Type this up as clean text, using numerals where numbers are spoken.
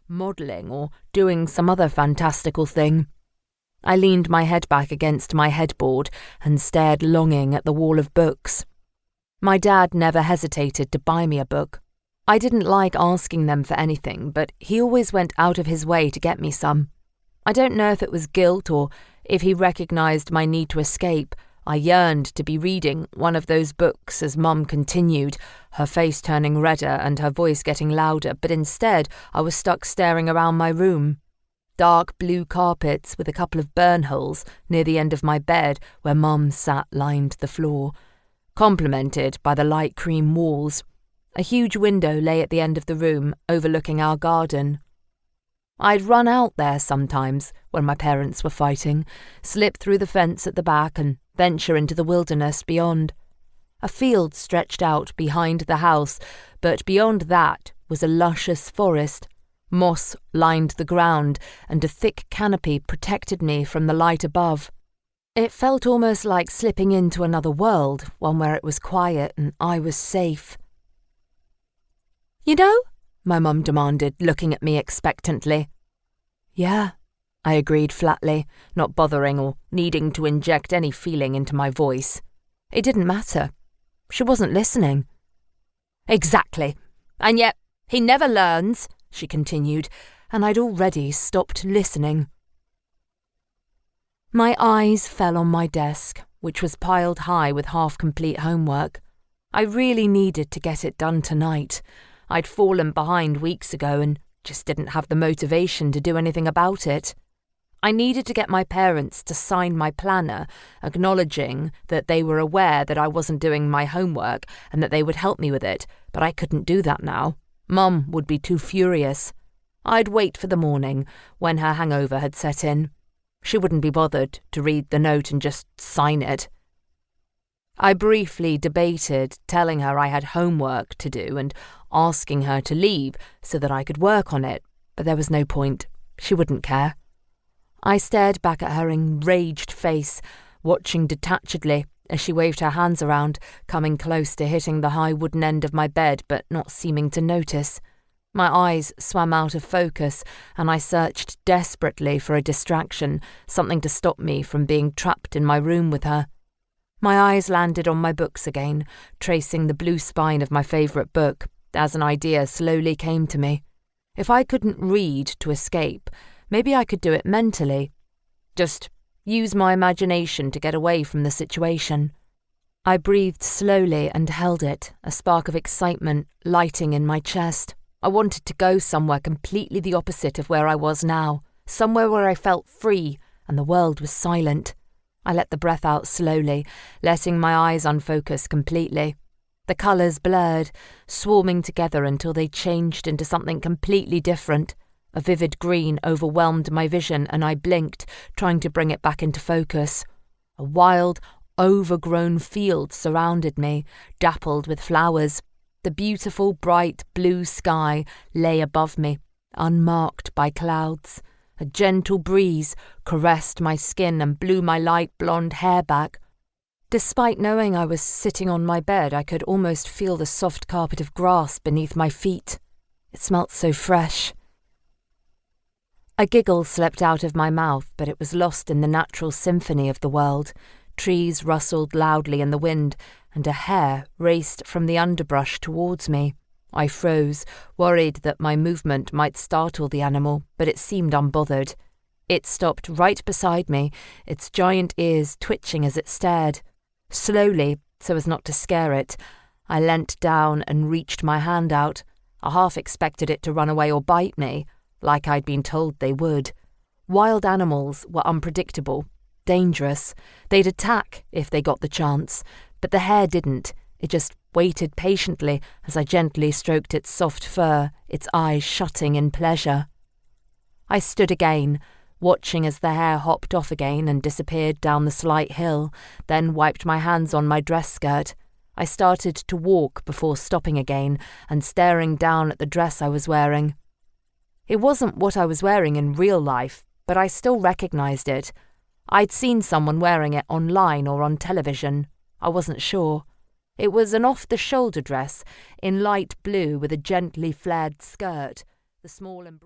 modelling or doing some other fantastical thing. I leaned my head back against my headboard and stared longing at the wall of books. My dad never hesitated to buy me a book. I didn't like asking them for anything, but he always went out of his way to get me some. I don't know if it was guilt or if he recognised my need to escape. I yearned to be reading one of those books as Mum continued, her face turning redder and her voice getting louder, but instead I was stuck staring around my room. Dark blue carpets with a couple of burn holes near the end of my bed where Mum sat lined the floor, complemented by the light cream walls. A huge window lay at the end of the room, overlooking our garden. I'd run out there sometimes when my parents were fighting, slip through the fence at the back and venture into the wilderness beyond. A field stretched out behind the house, but beyond that was a luscious forest. Moss lined the ground, and a thick canopy protected me from the light above. It felt almost like slipping into another world, one where it was quiet and I was safe. "You know?" my mum demanded, looking at me expectantly. "Yeah," I agreed flatly, not bothering or needing to inject any feeling into my voice. It didn't matter. She wasn't listening. "Exactly. And yet, he never learns," she continued, and I'd already stopped listening. My eyes fell on my desk, which was piled high with half-complete homework. I really needed to get it done tonight. I'd fallen behind weeks ago and just didn't have the motivation to do anything about it. I needed to get my parents to sign my planner, acknowledging that they were aware that I wasn't doing my homework and that they would help me with it, but I couldn't do that now. Mum would be too furious. I'd wait for the morning, when her hangover had set in. She wouldn't be bothered to read the note and just sign it. I briefly debated telling her I had homework to do and asking her to leave so that I could work on it, but there was no point. She wouldn't care. I stared back at her enraged face, watching detachedly as she waved her hands around, coming close to hitting the high wooden end of my bed but not seeming to notice. My eyes swam out of focus, and I searched desperately for a distraction, something to stop me from being trapped in my room with her. My eyes landed on my books again, tracing the blue spine of my favourite book, as an idea slowly came to me. If I couldn't read to escape, maybe I could do it mentally. Just use my imagination to get away from the situation. I breathed slowly and held it, a spark of excitement lighting in my chest. I wanted to go somewhere completely the opposite of where I was now, somewhere where I felt free and the world was silent. I let the breath out slowly, letting my eyes unfocus completely. The colours blurred, swarming together until they changed into something completely different. A vivid green overwhelmed my vision and I blinked, trying to bring it back into focus. A wild, overgrown field surrounded me, dappled with flowers. The beautiful, bright blue sky lay above me, unmarked by clouds. A gentle breeze caressed my skin and blew my light blonde hair back. Despite knowing I was sitting on my bed, I could almost feel the soft carpet of grass beneath my feet. It smelt so fresh. A giggle slipped out of my mouth, but it was lost in the natural symphony of the world. Trees rustled loudly in the wind, and a hare raced from the underbrush towards me. I froze, worried that my movement might startle the animal, but it seemed unbothered. It stopped right beside me, its giant ears twitching as it stared. Slowly, so as not to scare it, I leant down and reached my hand out. I half expected it to run away or bite me, like I'd been told they would. Wild animals were unpredictable, dangerous. They'd attack if they got the chance, but the hare didn't. It just waited patiently as I gently stroked its soft fur, its eyes shutting in pleasure. I stood again, watching as the hare hopped off again and disappeared down the slight hill, then wiped my hands on my dress skirt. I started to walk before stopping again and staring down at the dress I was wearing. It wasn't what I was wearing in real life, but I still recognized it. I'd seen someone wearing it online or on television. I wasn't sure. It was an off-the-shoulder dress in light blue with a gently flared skirt. The small embroidery